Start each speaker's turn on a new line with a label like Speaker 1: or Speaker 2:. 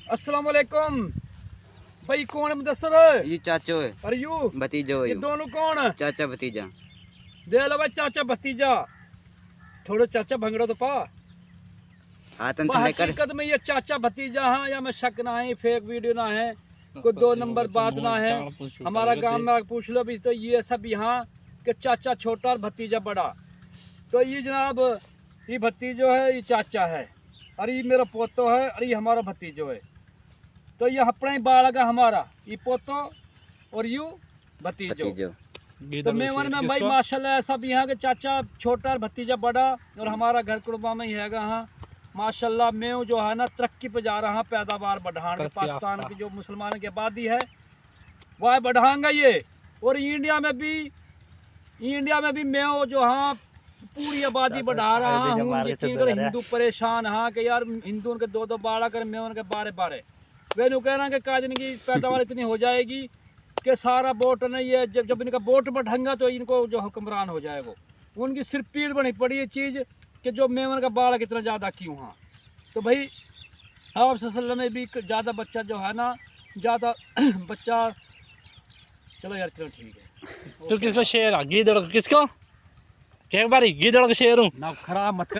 Speaker 1: अस्सलाम वालेकुम भाई। कौन है मुदस्सर?
Speaker 2: ये चाचो है।
Speaker 1: और यू
Speaker 2: भतीजो है।
Speaker 1: ये दोनों कौन है?
Speaker 2: चाचा भतीजा।
Speaker 1: दे लो भाई चाचा भतीजा। थोड़े चाचा भंगड़ो तो पा
Speaker 2: हाथन थले कर।
Speaker 1: हकीकत में ये चाचा भतीजा हाँ या मैं शक ना है, फेक वीडियो ना है, कोई दो नंबर बात ना है। हमारा गांव में आके पूछ लो भी तो ये सब यहाँ के चाचा छोटा और भतीजा बड़ा। तो ये जनाब ये भतीजो है, ये चाचा है, और ये मेरा पोतो है, और ये हमारा भतीजो है। तो ये अपना ही बालक है हमारा, ये पोतो और यू भतीजो। तो मेवन में भाई माशाल्लाह सब यहाँ के चाचा छोटा और भतीजा बड़ा, और हमारा घर कुड़बा में ही है हाँ माशाल्लाह। मैं जो है ना तरक्की पे जा रहा, पैदावार बढ़ाने के पाकिस्तान की जो मुसलमानों की आबादी है वह बढ़ाऊंगा ये। और इंडिया में भी मैं जो हाँ पूरी आबादी बढ़ा रहा हूँ। हिंदू परेशान हाँ कि यार हिंदू के दो बाड़ा कर, मैं उनके बारे वे नु कह रहा कि क्या दिन की पैदावार इतनी हो जाएगी कि सारा वोट नहीं है, जब इनका वोट बढ़ेगा तो इनको जो हुक्मरान हो जाएगा। उनकी सिर्फ पीड़ बनी पड़ी है चीज़ कि जो मेवन का बाड़ा कितना ज़्यादा क्यों हाँ। तो भाई आप सल्लल्लाहु में भी ज़्यादा बच्चा जो है ना ज़्यादा बच्चा, चलो यार चलो ठीक है।
Speaker 3: तो किसको शेर गिदड़ किसको एक बारी गिदड़ का शेर हूँ
Speaker 1: ना खराब मत